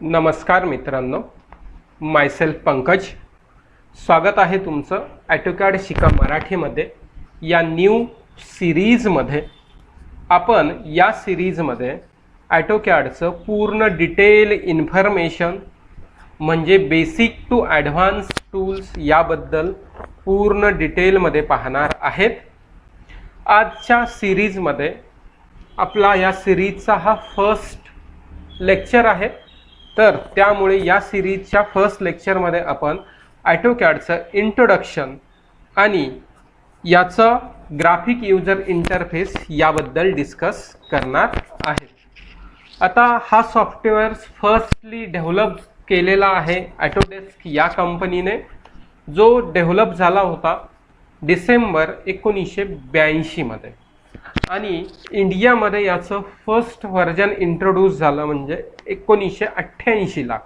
नमस्कार मित्रांनो, मायसेल्फ पंकज. स्वागत आहे तुमचं ॲटोकॅड शिका मराठीमध्ये या न्यू सिरीजमध्ये. आपण या सिरीजमध्ये ॲटोकॅडचं पूर्ण डिटेल इन्फॉर्मेशन म्हणजे बेसिक टू ॲडव्हान्स टूल्स याबद्दल पूर्ण डिटेलमध्ये पाहणार आहेत. आजच्या सिरीजमध्ये आपला या सिरीजचा हा फर्स्ट लेक्चर आहे. तर त्यामुळे या सिरीजच्या फर्स्ट लेक्चरमध्ये आपण ॲटोकॅडचं इंट्रोडक्शन आणि याचं ग्राफिक यूजर इंटरफेस याबद्दल डिस्कस करणार आहे. आता हा सॉफ्टवेअर फर्स्टली डेव्हलप केलेला आहे ॲटोडेस्क या कंपनीने, जो डेव्हलप झाला होता डिसेंबर 1982 मध्ये आणि इंडियामध्ये याचं फर्स्ट व्हर्जन इंट्रोड्यूस झालं म्हणजे 1988 ला.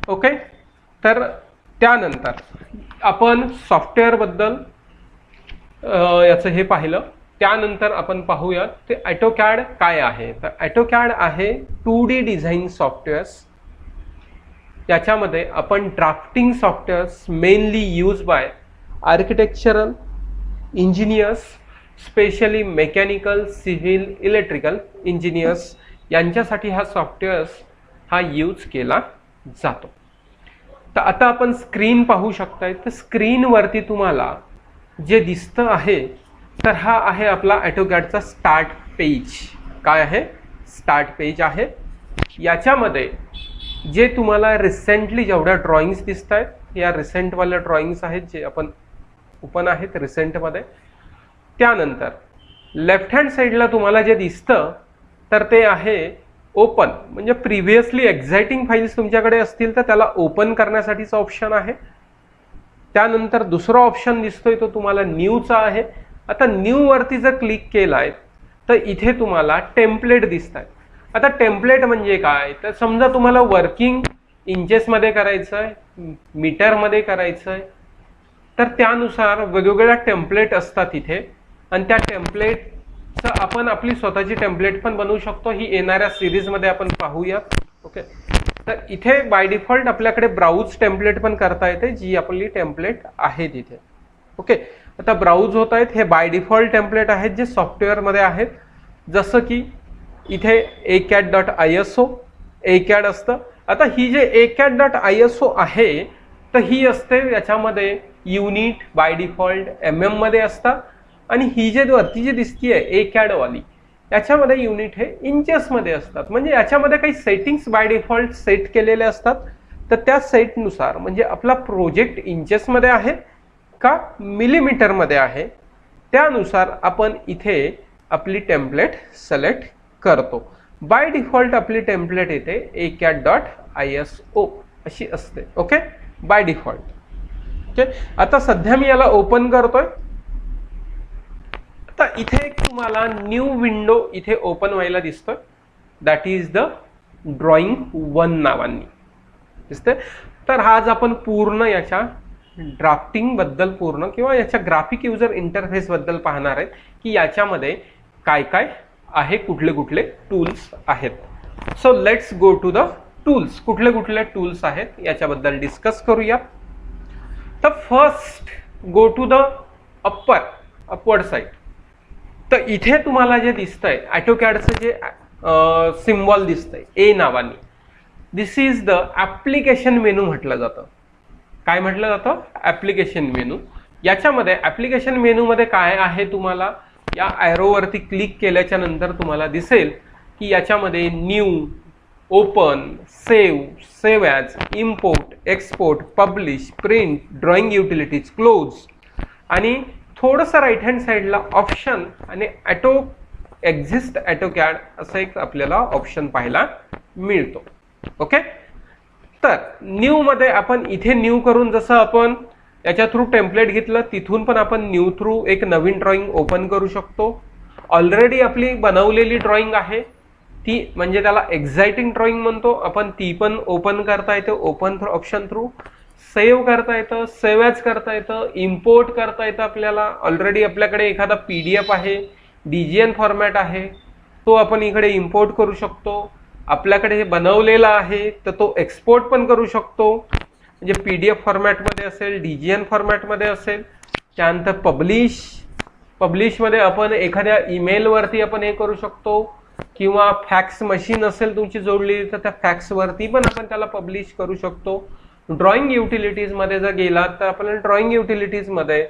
ओके, तर त्यानंतर आपण सॉफ्टवेअरबद्दल याचं हे पाहिलं. त्यानंतर आपण पाहूया ते ॲटोकॅड काय आहे. तर ॲटोकॅड आहे 2D डिझाईन सॉफ्टवेअर्स. याच्यामध्ये आपण drafting softwares mainly use by architectural engineers, specially mechanical, civil, electrical engineers यांच्यासाठी हा सॉफ्टवेअर्स हा यूज केला जातो. तर आता आपण स्क्रीन पाहू शकताय. तर स्क्रीनवरती तुम्हाला जे दिसतं आहे तर हा आहे आपला ॲटोकॅडचा स्टार्ट पेज. काय आहे? स्टार्ट पेज आहे. याच्यामध्ये जे तुम्हाला रिसेंटली जेवढ्या ड्रॉइंग्स दिसत आहेत या रिसेंटवाल्या ड्रॉइंग्स आहेत जे आपण ओपन आहेत रिसेंटमध्ये. त्यानंतर लेफ्ट हँड साईडला तुम्हाला जे दिसतं तर ते आहे ओपन, म्हणजे प्रिव्हियसली एक्झाइटिंग फाईल्स तुमच्याकडे असतील तर त्याला ओपन करण्यासाठीचा ऑप्शन आहे. त्यानंतर दुसरा ऑप्शन दिसतोय तो तुम्हाला न्यूचा आहे. आता न्यूवरती जर क्लिक केलाय तर इथे तुम्हाला टेम्पलेट दिसत आहे. आता टेम्पलेट म्हणजे काय, तर समजा तुम्हाला वर्किंग इंचेसमध्ये करायचं आहे, मीटरमध्ये करायचं आहे, तर त्यानुसार वेगवेगळ्या टेम्पलेट असतात इथे आणि त्या टेम्पलेटचं आपण आपली स्वतःची टेम्पलेट पण बनवू शकतो. ही येणाऱ्या सिरीजमध्ये आपण पाहूयात. ओके, तर इथे बाय डिफॉल्ट आपल्याकडे ब्राउज टेम्पलेट पण करता येते, जी आपली टेम्पलेट आहे तिथे. ओके, आता ब्राउज होत आहेत. हे बाय डिफॉल्ट टेम्पलेट आहेत जे सॉफ्टवेअरमध्ये आहेत. जसं की इथे acad.iso acad असतं. आता ही जे acad.iso आहे तर ही असते याच्यामध्ये युनिट बाय डिफॉल्ट mm मध्ये असतात आणि ही जे वरती जी दिसतीये acad वाली याच्यामध्ये युनिट हे इंचेसमध्ये असतात. म्हणजे याच्यामध्ये काही सेटिंग्स बाय डिफॉल्ट सेट केलेले असतात. तर त्या सेटनुसार म्हणजे आपला प्रोजेक्ट इंचेसमध्ये आहे का मिलीमीटरमध्ये आहे त्यानुसार आपण इथे आपली टेम्पलेट सिलेक्ट करतो. बाय डिफॉल्ट आपली टेम्पलेट येते acad.iso अशी असते. Okay, by default. ओके, आता सध्या मी याला ओपन करतोय. आता इथे एक तुम्हाला न्यू विंडो इथे ओपन व्हायला दिसतोय. दॅट इज द ड्रॉइंग 1 नावानी दिसते. तर आज आपण पूर्ण याच्या ड्राफ्टिंग बद्दल पूर्ण किंवा याच्या ग्राफिक युजर इंटरफेस बद्दल पाहणार आहे की याच्यामध्ये काय काय आहे, कुठले कुठले टूल्स आहेत. So let's go to the tools. कुठले कुठले टूल्स आहेत याच्याबद्दल डिस्कस करूया. तर first go to the upward side. तर इथे तुम्हाला जे दिसतंय ॲटोकॅडचं जे सिम्बॉल दिसतंय ए नावाने, दिस इज द ॲप्लिकेशन मेनू म्हटलं जातं. काय म्हटलं जातं? Application menu. याच्यामध्ये ॲप्लिकेशन मेनूमध्ये काय आहे, तुम्हाला या ॲरोवरती क्लिक केल्याच्या नंतर तुम्हाला दिसेल की याच्यामध्ये new, open, save, save as, import, export, publish, print, drawing utilities, close आणि थोडंसं राईट हँड साईडला ऑप्शन आणि एक्झिस्ट ॲटोकॅड असं एक आपल्याला ऑप्शन पाहायला मिळतो. ओके, तर न्यूमध्ये आपण इथे न्यू करून जसं आपण याच्या थ्रू टेम्पलेट घेतलं तिथून पण आपण न्यू थ्रू एक नवीन ड्रॉइंग ओपन करू शकतो. ऑलरेडी आपली बनवलेली ड्रॉइंग आहे ती म्हणजे त्याला एक्झाइटिंग ड्रॉइंग म्हणतो आपण, ती पण ओपन करता येते open through option through. Save करता येतं, सेव्ह ॲज करता येतं, इम्पोर्ट करता येतं. आपल्याला ऑलरेडी आपल्याकडे एखादा PDF आहे, DGN फॉर्मॅट आहे, तो आपण इकडे इम्पोर्ट करू शकतो. आपल्याकडे हे बनवलेला आहे तर तो एक्सपोर्ट पण करू शकतो, म्हणजे PDF फॉर्मॅटमध्ये असेल, DGN फॉर्मॅटमध्ये असेल. त्यानंतर पब्लिशमध्ये आपण एखाद्या ईमेलवरती आपण हे करू शकतो, किंवा फॅक्स मशीन असेल तुमची जोडली तर त्या फॅक्सवरती पण आपण त्याला पब्लिश करू शकतो. ड्रॉइंग युटिलिटीजमध्ये जर गेलात तर आपल्याला ड्रॉइंग युटिलिटीजमध्ये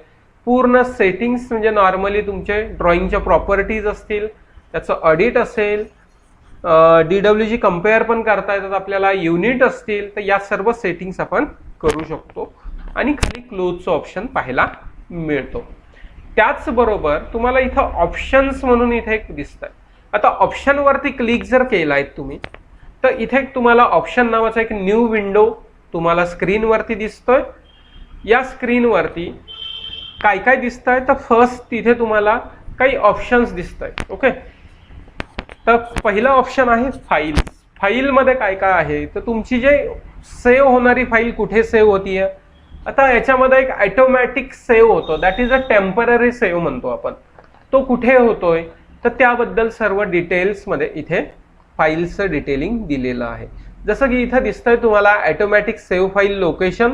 पूर्ण सेटिंग्स, म्हणजे नॉर्मली तुमचे ड्रॉइंगच्या प्रॉपर्टीज असतील, त्याचं ऑडिट असेल, DWG कंपेअर पण करता येतात आपल्याला, युनिट असतील, तर या सर्व सेटिंग्स आपण करू शकतो. आणि खाली क्लोजचं ऑप्शन पाहायला मिळतो. त्याचबरोबर तुम्हाला इथं ऑप्शन्स म्हणून इथे एक दिसतंय. आता ऑप्शनवरती क्लिक जर केलाय तुम्ही तर इथे तुम्हाला ऑप्शन नावाचा एक न्यू विंडो तुम्हाला स्क्रीनवरती दिसतोय. या स्क्रीनवरती काय काय दिसतंय तर फर्स्ट तिथे तुम्हाला काही ऑप्शन्स दिसतंय. ओके, तर पहिला ऑप्शन आहे फाईल. फाईलमध्ये काय काय आहे तर तुमची जे सेव्ह होणारी फाईल कुठे सेव्ह होतीये. आता याच्यामध्ये एक ऑटोमॅटिक सेव्ह होतो, that is a temporary save म्हणतो आपण. तो कुठे होतोय तर त्याबद्दल सर्व डिटेल्समध्ये इथे फाईलचं डिटेलिंग दिलेलं आहे. जसं की इथं दिसतंय तुम्हाला ऑटोमॅटिक सेव्ह फाईल लोकेशन,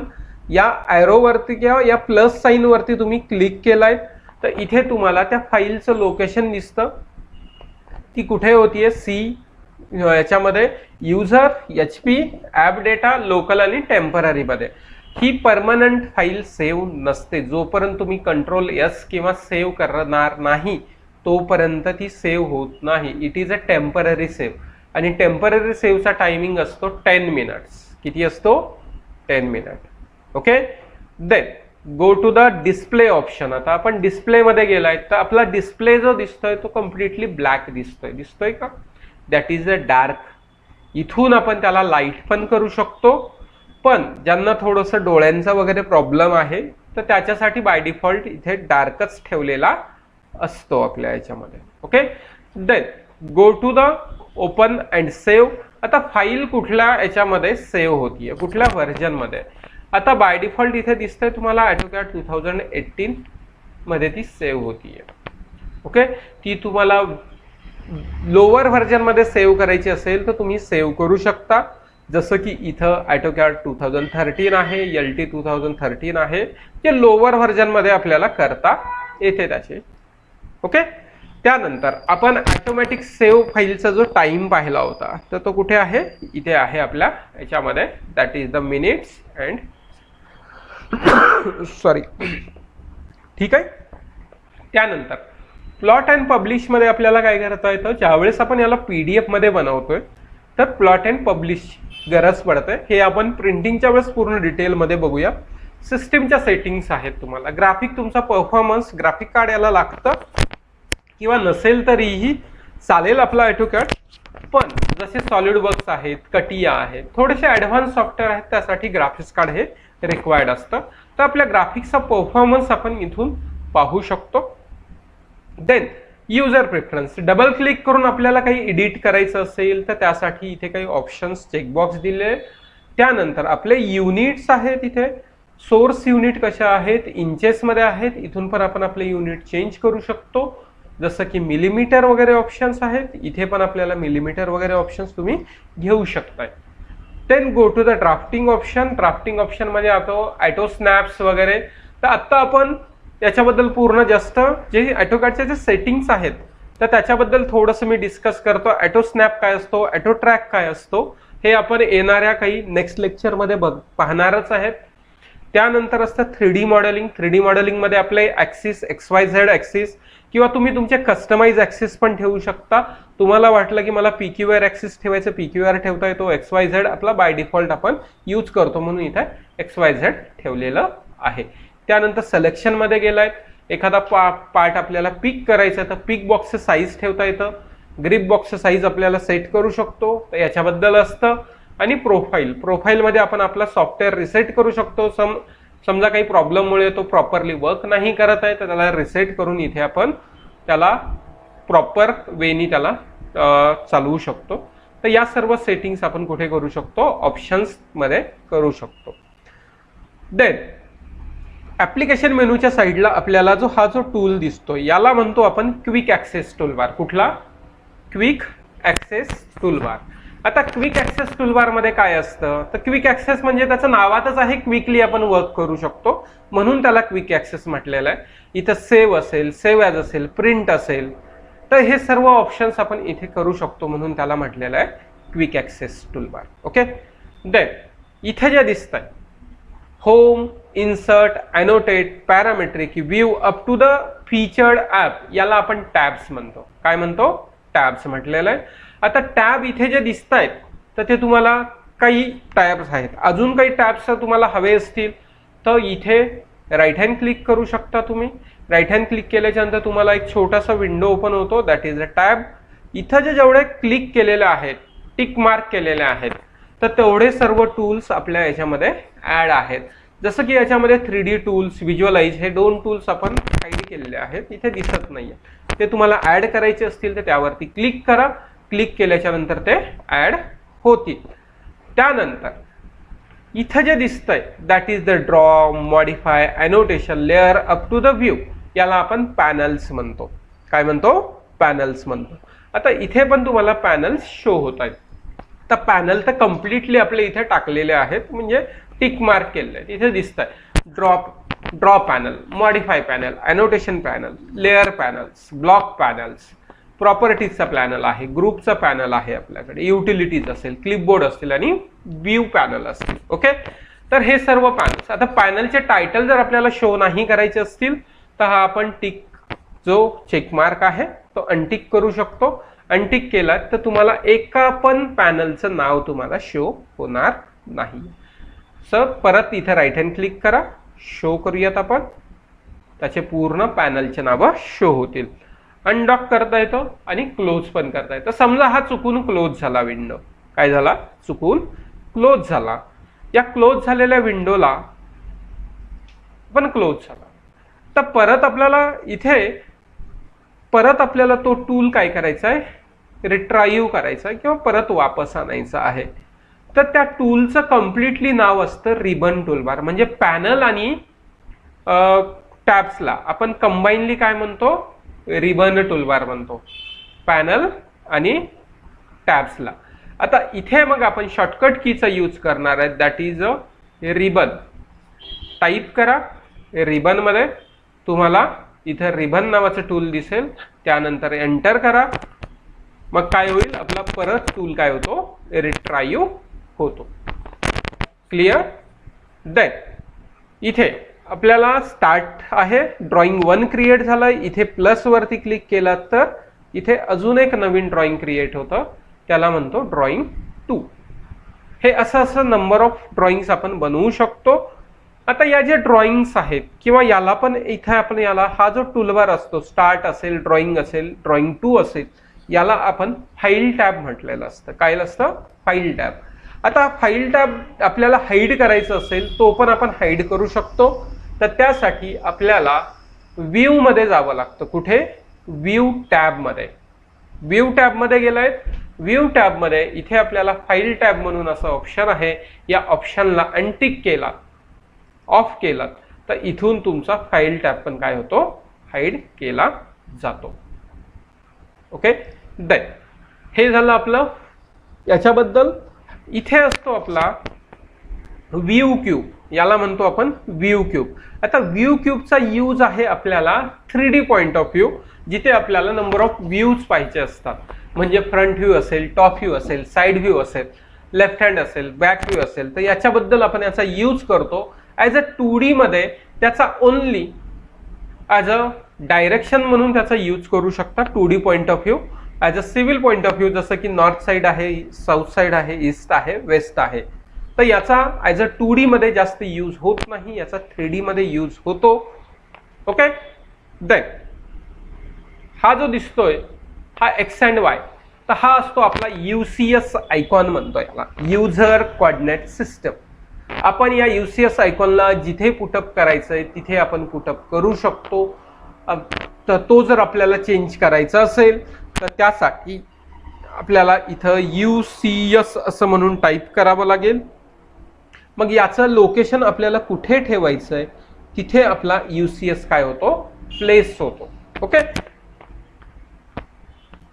या ॲरोवरती किंवा या प्लस साईनवरती तुम्ही क्लिक केलाय तर इथे तुम्हाला त्या फाईलचं लोकेशन दिसतं. ती कुठे होतीये, याच्यामध्ये user, HP, app data, local आणि टेम्पररीमध्ये. ही परमनंट फाईल सेव्ह नसते. जोपर्यंत तुम्ही Ctrl+S किंवा सेव्ह करणार नाही तोपर्यंत ती सेव्ह होत नाही. It is a temporary save. आणि टेम्पररी सेव्हचा टायमिंग असतो 10 मिनिट्स. किती असतो, 10 minute. Okay, then go to the display option. आता आपण डिस्प्लेमध्ये गेलाय तर आपला डिस्प्ले जो दिसतोय तो कम्प्लिटली ब्लॅक दिसतोय का, दॅट इज अ डार्क. इथून आपण त्याला लाईट पण करू शकतो, पण ज्यांना थोडंसं डोळ्यांचा वगैरे प्रॉब्लेम आहे तर त्याच्यासाठी बाय डिफॉल्ट इथे डार्कच ठेवलेला असतो आपल्या याच्यामध्ये. Okay, then go to the open and save. आता फाईल कुठल्या याच्यामध्ये सेव्ह होतीये, कुठल्या व्हर्जनमध्ये. आता बाय डिफॉल्ट इथे दिसतंय तुम्हाला AutoCAD 2018 मध्ये ती सेव्ह होतीये. ओके, ती तुम्हाला लोअर व्हर्जनमध्ये सेव्ह करायची असेल तर तुम्ही सेव्ह करू शकता. जसं की इथं AutoCAD 2013 आहे, LT 2013 आहे, ते लोअर व्हर्जनमध्ये आपल्याला करता येते त्याचे. ओके, त्यानंतर आपण ऑटोमॅटिक सेव्ह फाईलचा जो टाइम पाहिला होता तर तो कुठे आहे, इथे आहे आपल्या याच्यामध्ये, that is the minutes and sorry. ठीक आहे. त्यानंतर प्लॉट अँड पब्लिश मध्ये आपल्याला काय करता येतं, ज्यावेळेस आपण याला PDF मध्ये बनवतोय तर प्लॉट अँड पब्लिश गरज पडते. हे आपण प्रिंटिंगच्या वेळेस पूर्ण डिटेलमध्ये बघूया. सिस्टीमच्या सेटिंग्स आहेत. तुम्हाला ग्राफिक, तुमचा परफॉर्मन्स ग्राफिक कार्ड याला लागतं किंवा नसेल तरीही चालेल आपला AutoCAD. पण जसे SolidWorks आहेत, कटिया आहेत, थोडेसे ॲडव्हान्स सॉफ्टवेअर आहेत, त्यासाठी ग्राफिक्स कार्ड हे रिक्वायर्ड असतं. तर आपल्या ग्राफिक्सचा परफॉर्मन्स आपण इथून पाहू शकतो. Then user preference, double click करून आपल्याला काही एडिट करायचं असेल तर त्यासाठी इथे काही ऑप्शन्स चेकबॉक्स दिले. त्यानंतर आपले युनिट्स आहेत, इथे सोर्स युनिट कशा आहेत, इंचेसमध्ये आहेत. इथून पण आपण आपले युनिट चेंज करू शकतो. जसं की मिलीमीटर वगैरे ऑप्शन्स आहेत, इथे पण आपल्याला मिलीमीटर वगैरे ऑप्शन्स तुम्ही घेऊ शकताय. Then go to the drafting option. Drafting option म्हणजे ऑटो स्नॅप्स वगैरे. तर आत्ता आपण याच्याबद्दल पूर्ण जास्त जे AutoCADचे जे सेटिंग्स आहेत तर त्याच्याबद्दल थोडंसं मी डिस्कस करतो. ऑटो स्नॅप काय असतो, ऑटो ट्रॅक काय असतो, हे आपण येणाऱ्या काही नेक्स्ट लेक्चरमध्ये पाहणारच आहेत. त्यानंतर असतं 3D मॉडेलिंग. 3D मॉडेलिंगमध्ये आपले ॲक्सिस, XYZ ॲक्सिस किंवा तुम्ही तुमचे कस्टमाइज ॲक्सिस पण ठेवू शकता. तुम्हाला वाटलं की मला PQR ॲक्सिस ठेवायचं, PQR ठेवता येतो. XYZ आपला बाय डिफॉल्ट आपण यूज करतो म्हणून इथे XYZ ठेवलेलं आहे. त्यानंतर सिलेक्शनमध्ये गेलाय, एखादा पार्ट आपल्याला पिक करायचा तर पिक बॉक्सचं साईज ठेवता येतं. ग्रिप बॉक्सचं साईज आपल्याला सेट करू शकतो, तर याच्याबद्दल असतं. आणि प्रोफाईलमध्ये आपण आपला सॉफ्टवेअर रिसेट करू शकतो. समजा काही प्रॉब्लेममुळे तो प्रॉपरली वर्क नाही करत आहे तर त्याला रिसेट करून इथे आपण त्याला प्रॉपर वेनी त्याला चालवू शकतो. तर या सर्व सेटिंग्स आपण कुठे करू शकतो, ऑप्शन्समध्ये करू शकतो. देन ॲप्लिकेशन मेनूच्या साईडला आपल्याला हा जो टूल दिसतो याला म्हणतो आपण क्विक ॲक्सेस टूलबार. कुठला, क्विक ॲक्सेस टूलबार. आता क्विक ऍक्सेस टूलबार मध्ये काय असतं, तर क्विक ऍक्सेस म्हणजे त्याचं नावातच आहे, क्विकली आपण वर्क करू शकतो म्हणून त्याला क्विक ऍक्सेस म्हटलेलं आहे. इथं सेव्ह असेल, सेव्ह ॲज असेल, प्रिंट असेल, तर हे सर्व ऑप्शन्स आपण इथे करू शकतो म्हणून त्याला म्हटलेलं आहे quick access toolbar. Okay, then इथे जे दिसत आहे home, insert, annotate, parametric, view up to the featured app, याला आपण टॅब्स म्हणतो. काय म्हणतो? टॅब्स म्हटलेलं आहे. आता टॅब इथे जे दिसत आहेत तर ते तुम्हाला काही टॅब्स आहेत. अजून काही टॅब्स तुम्हाला हवे असतील तर इथे राईट हँड क्लिक करू शकता तुम्ही. राईट हँड क्लिक केल्याच्या नंतर तुम्हाला एक छोटासा विंडो ओपन होतो, दॅट इज अ टॅब. इथं जे जेवढे क्लिक केलेले आहेत, टिक मार्क केलेले आहेत, तर तेवढे सर्व टूल्स आपल्या याच्यामध्ये ॲड आहेत. जसं की याच्यामध्ये 3D टूल्स, व्हिज्युअलाइज, हे 2 टूल्स आपण हाईड केलेले आहेत, इथे दिसत नाहीये. ते तुम्हाला ॲड करायचे असतील तर त्यावरती क्लिक करा. क्लिक केल्याच्या नंतर ते ॲड होतील. त्यानंतर इथं जे दिसतंय that is the draw, modify, annotation, layer up to the view, याला आपण पॅनल्स म्हणतो. काय म्हणतो? पॅनल्स म्हणतो. आता इथे पण तुम्हाला पॅनल्स शो होत आहेत. तर पॅनल तर कम्प्लिटली आपले इथे टाकलेले आहेत, म्हणजे टिक मार्क केलेले आहेत. इथे दिसत आहे draw panel, modify panel, annotation panel, layer panels, block panels, प्रॉपर्टीजचा पॅनल आहे, ग्रुपचा पॅनल आहे आपल्याकडे, युटिलिटीज असेल, क्लिपबोर्ड असतील आणि व्ह्यू पॅनल असतील. ओके, तर हे सर्व पॅनल्स. आता पॅनलचे टायटल जर आपल्याला शो नाही करायचे असतील तर हा आपण टिक, जो चेक मार्क आहे तो अनटिक करू शकतो. अनटिक केला तर तुम्हाला एका पण पॅनलचं नाव तुम्हाला शो होणार नाही. परत इथे राईट हँड क्लिक करा, शो करूयात आपण, त्याचे पूर्ण पॅनलचे नावं शो होतील. अनडॉक करता येतं आणि क्लोज पण करता येतं. समजा हा चुकून क्लोज झाला विंडो, काय झाला? चुकून क्लोज झाला. या क्लोज झालेल्या विंडोला पण क्लोज झाला तर परत आपल्याला इथे तो टूल काय करायचा आहे? रिट्राईव्ह करायचा आहे किंवा परत वापस आणायचा आहे. तर त्या टूलचं कम्प्लिटली नाव असतं रिबन टूलबार. म्हणजे पॅनल आणि टॅब्सला आपण कंबाईनली काय म्हणतो? रिबन टूलबार म्हणतो, पॅनल आणि टॅब्सला. आता इथे मग आपण शॉर्टकट कीचा यूज करणार आहे, that is a ribbon. Type करा रिबन मध्ये, तुम्हाला इथे रिबन नावाचं टूल दिसेल, त्यानंतर एंटर करा. मग काय होईल? आपला परत टूल काय होतो? रिट्राईव्ह होतो. क्लिअर? देन इथे आपल्याला स्टार्ट आहे, ड्रॉइंग 1 क्रिएट झालं. इथे प्लस वरती क्लिक केला तर इथे अजून एक नवीन ड्रॉइंग क्रिएट होतं, त्याला म्हणतो ड्रॉइंग 2. हे असं नंबर ऑफ ड्रॉइंग्स आपण बनवू शकतो. आता या जे ड्रॉइंग्स आहेत किंवा याला पण इथे आपण याला हा जो टूलबार असतो, स्टार्ट असेल, ड्रॉइंग असेल, ड्रॉइंग 2 असेल, याला आपण फाईल टॅब म्हटलेलं असतं. काय असतं? File tab. आता फाईल टॅब आपल्याला हाईड करायचं असेल तो पण आपण हाईड करू शकतो. तर त्यासाठी आपल्याला व्ह्यू मध्ये जावं लागतं. कुठे? व्ह्यू टॅब मध्ये. व्ह्यू टॅब मध्ये गेलाय. व्ह्यू टॅब मध्ये इथे आपल्याला फाईल टॅब म्हणून असं ऑप्शन आहे. या ऑप्शनला अनटिक केला, ऑफ केला तर इथून तुमचा फाईल टॅब पण काय होतो? हाईड केला जातो. ओके, देन हे झालं आपलं याच्याबद्दल. इथे असतो आपला व्ह्यू क्यूब, याला म्हणतो आपण व्ह्यू क्यूब. आता व्ह्यू क्यूबचा यूज आहे आपल्याला 3D पॉइंट ऑफ व्ह्यू, जिथे आपल्याला नंबर ऑफ व्ह्यूज पाहिजे असतात. म्हणजे फ्रंट व्ह्यू असेल, टॉप व्ह्यू असेल, साइड व्ह्यू असेल, लेफ्ट हँड असेल, बॅक व्ह्यू असेल, तर याच्याबद्दल आपण याचा यूज करतो. ॲज अ 2D मध्ये त्याचा ओनली ॲज अ डायरेक्शन म्हणून त्याचा यूज करू शकता 2D point of view. As a civil point of view, जसं की नॉर्थ साईड आहे, साऊथ साईड आहे, ईस्ट आहे, वेस्ट आहे, तर याचा ॲज अ 2D मध्ये जास्त यूज होत नाही, याचा 3D मध्ये यूज होतो. ओके, देन हा जो दिसतोय हा एक्स अँड वाय, तर हा असतो आपला UCS आयकॉन म्हणतो याला, युजर कोऑर्डिनेट सिस्टम. आपण या UCS आयकॉनला जिथे पुटअप करायचंय तिथे आपण पुटअप करू शकतो. तर तो जर आपल्याला चेंज करायचा असेल तर त्यासाठी आपल्याला इथं UCS असं म्हणून टाईप करावं लागेल. मग याचं लोकेशन आपल्याला कुठे ठेवायचंय तिथे आपला UCS काय होतो? प्लेस होतो. ओके,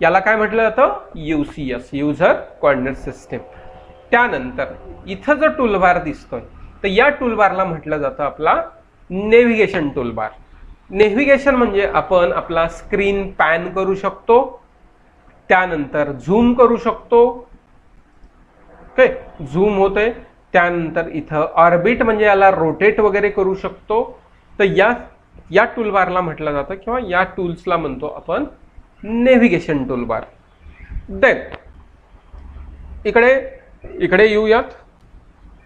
याला काय म्हटलं जातं, UCS, युजर कोऑर्डिनेट सिस्टीम. त्यानंतर इथं जो टूलबार दिसतोय तर या टूलबारला म्हटलं जातं आपला नेव्हिगेशन टूलबार. नेव्हिगेशन म्हणजे आपण आपला स्क्रीन पॅन करू शकतो, त्यानंतर झूम करू शकतो. ओके, झूम होते. त्यानंतर इथं ऑर्बिट म्हणजे याला रोटेट वगैरे करू शकतो. तर या टूलबारला म्हटलं जातं किंवा या टूल्सला म्हणतो आपण नेव्हिगेशन टूलबार. देन इकडे येऊयात.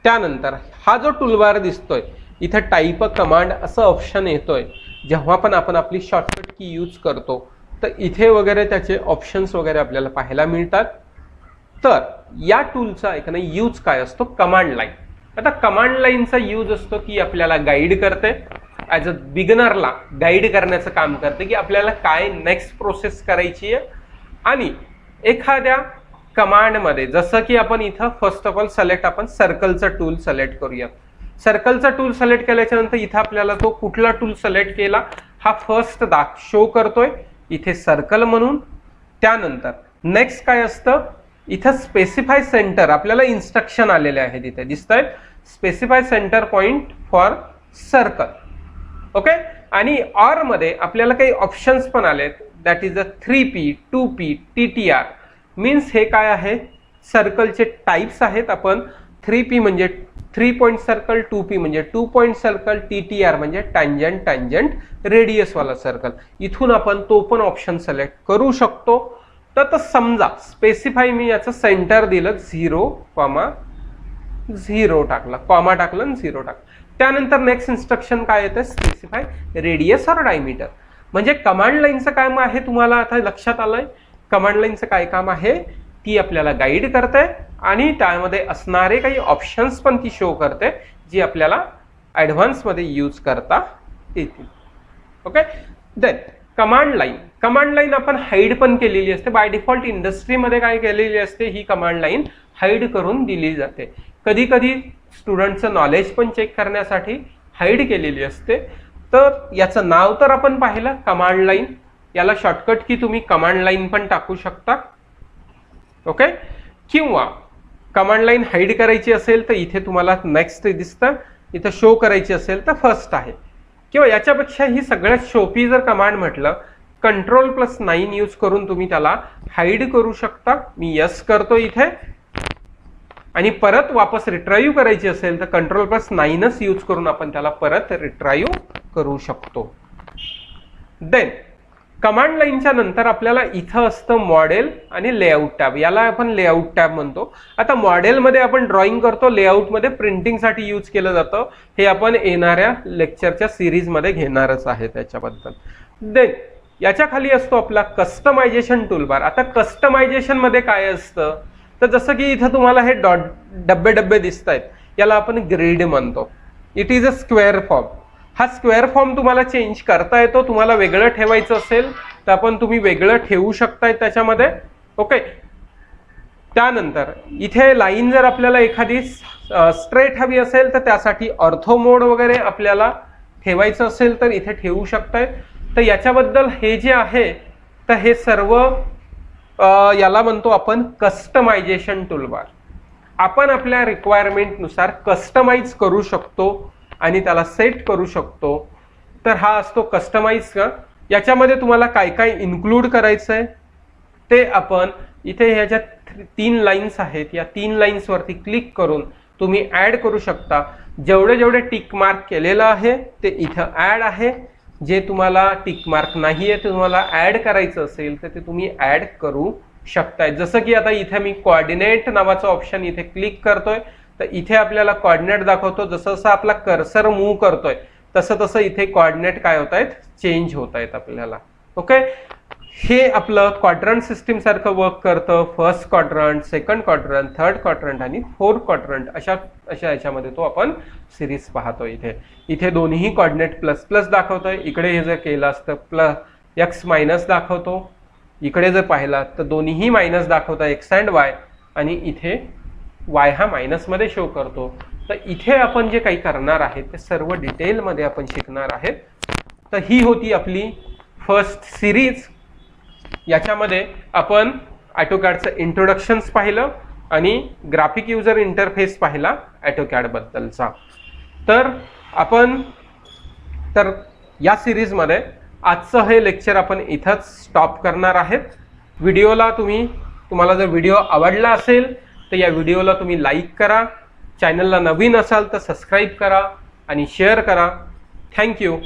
त्यानंतर हा जो टूलबार दिसतोय इथं टाईप अ कमांड असं ऑप्शन येतोय. जेव्हा पण आपण आपली शॉर्टकट की यूज करतो तर इथे वगैरे त्याचे ऑप्शन्स वगैरे आपल्याला पाहायला मिळतात. तर या टूलचा एक नाही यूज काय असतो, कमांड लाईन. आता कमांड लाईनचा यूज असतो की आपल्याला गाईड करते, ॲज अ बिगनरला गाईड करण्याचं काम करते की आपल्याला काय नेक्स्ट प्रोसेस करायची आहे. आणि एखाद्या कमांडमध्ये जसं की आपण इथं फर्स्ट ऑफ ऑल आपण सर्कलचा टूल सिलेक्ट करूयात. सर्कलचा टूल सिलेक्ट केल्याच्या नंतर इथं आपल्याला तो कुठला टूल सिलेक्ट केला हा फर्स्ट शो करतोय इथे सर्कल म्हणून. त्यानंतर नेक्स्ट काय असतं, इथं स्पेसिफाय सेंटर आपल्याला इन्स्ट्रक्शन आलेले आहेत, इथे दिसत आहेत specify centre point for circle. Okay, आणि ऑर मध्ये आपल्याला काही ऑप्शन्स पण आलेत, that is a 3P 2P TTR. Means हे काय आहे, सर्कलचे टाइप्स आहेत. आपण 3P म्हणजे 3 पॉइंट सर्कल, 2P म्हणजे 2 पॉइंट सर्कल, TTR म्हणजे टँजंट रेडियस वाला सर्कल. इथून आपण तो पण ऑप्शन सिलेक्ट करू शकतो. तर समजा स्पेसिफाय मी याचं सेंटर दिलं 0,0 टाकलं, कॉमा टाकलं 0 टाकलं. त्यानंतर नेक्स्ट इन्स्ट्रक्शन काय येतं, स्पेसिफाय रेडियस और डायमीटर. म्हणजे कमांड लाईनचं काम आहे, तुम्हाला आता लक्षात आलंय कमांड लाईनचं काय काम आहे, ती आपल्याला गाईड करते आणि त्यामध्ये असणारे काही ऑप्शन्स पण ती शो करते जी आपल्याला ऍडव्हान्स मध्ये यूज करता येतील. ओके, देन कमांड लाईन आपण हाईड पण केलेली असते. बाय डिफॉल्ट इंडस्ट्रीमध्ये काय केलेली असते, ही कमांड लाईन हाईड करून दिली जाते. कधी कधी स्टुडंटचं नॉलेज पण चेक करण्यासाठी हाईड केलेली असते. तर याचं नाव तर आपण पाहिलं कमांड लाईन, याला शॉर्टकट की तुम्ही कमांड लाईन पण टाकू शकता. ओके, किंवा कमांड लाईन हाईड करायची असेल तर इथे तुम्हाला नेक्स्ट दिसतं, इथं शो करायची असेल तर फर्स्ट आहे. किंवा याच्यापेक्षा ही सगळ्यात सोपी जर कमांड म्हटलं, Ctrl+9 यूज करून तुम्ही त्याला हाईड करू शकता. मी यस करतो इथे, आणि परत वापस रिट्राईव्ह करायची असेल तर Ctrl+9च यूज करून आपण त्याला परत रिट्राईव्ह करू शकतो. देन कमांड लाईनच्या नंतर आपल्याला इथं असतं मॉडेल आणि लेआउट टॅब, याला आपण लेआउट टॅब म्हणतो. आता मॉडेलमध्ये आपण ड्रॉइंग करतो, लेआउटमध्ये प्रिंटिंगसाठी यूज केलं जातं. हे आपण येणाऱ्या लेक्चरच्या सिरीजमध्ये घेणारच आहे त्याच्याबद्दल. देन याच्या खाली असतो आपला कस्टमायझेशन टूलबार. आता कस्टमायझेशन मध्ये काय असतं, तर जसं की इथं तुम्हाला हे डब्बे दिसत आहेत, याला आपण ग्रिड म्हणतो. It is a square form. हा स्क्वेअर फॉर्म तुम्हाला चेंज करता येतो. तुम्हाला वेगळं ठेवायचं असेल तर आपण तुम्ही वेगळं ठेवू शकताय त्याच्यामध्ये. ओके, त्यानंतर इथे लाईन जर आपल्याला एखादी स्ट्रेट हवी असेल तर त्यासाठी ऑर्थो मोड वगैरे आपल्याला ठेवायचं असेल तर इथे ठेवू शकताय. तर याच्याबद्दल हे जे आहे तर हे सर्व याला म्हणतो आपण कस्टमायझेशन टूलबार. आपण आपल्या रिक्वायरमेंटनुसार कस्टमाइज करू शकतो आणि त्याला सेट करू शकतो. तर हा असतो कस्टमाइज का. याच्यामध्ये तुम्हाला काय काय इन्क्लूड करायचं आहे ते आपण इथे ह्याच्या 3 लाईन्स आहेत, या 3 लाईन्स वरती क्लिक करून तुम्ही ऍड करू शकता. जेवढे टिक मार्क केलेलं आहे ते इथं ऍड आहे. जे तुम्हाला टिक मार्क नाहीये ते तुम्हाला ऍड करायचं असेल तर ते तुम्ही ऍड करू शकताय. जसं की आता इथे मी कोऑर्डिनेट नावाचं ऑप्शन इथे क्लिक करतोय तर इथे आपल्याला कोऑर्डिनेट दाखवतो. जसं जसं आपला कर्सर मूव्ह करतोय तसं तसं इथे कोऑर्डिनेट काय होत आहेत, चेंज होत आहेत आपल्याला. ओके, हे आपलं क्वाड्रंट सिस्टीम सारखं वर्क करतं. First quadrant, second quadrant, third quadrant आणि फोर्थ क्वाड्रंट अशा याच्यामध्ये तो आपण सिरीज पाहतो. इथे दोन्ही कोऑर्डिनेट प्लस दाखवतोय. इकडे हे जर केलं असतं x मायनस दाखवतो. इकडे जर पाहिला तर दोन्हीही मायनस दाखवतात, एक्स अँड वाय, आणि इथे y हा मायनस मध्ये शो करतो. तर इथे आपण जे काही करणार आहे ते सर्व डिटेलमध्ये आपण शिकणार आहेत. तर ही होती आपली फर्स्ट सिरीज. याच्यामध्ये आपण AutoCADचं इंट्रोडक्शन्स पाहिलं आणि ग्राफिक युजर इंटरफेस पाहिला AutoCAD बद्दलचा. तर या सिरीजमध्ये आजचं हे लेक्चर आपण इथंच स्टॉप करणार आहेत. तुम्हाला जर व्हिडिओ आवडला असेल तर या व्हिडिओला तुम्ही लाईक करा, चॅनलला नवीन असाल तर सबस्क्राईब करा आणि शेअर करा. थँक्यू.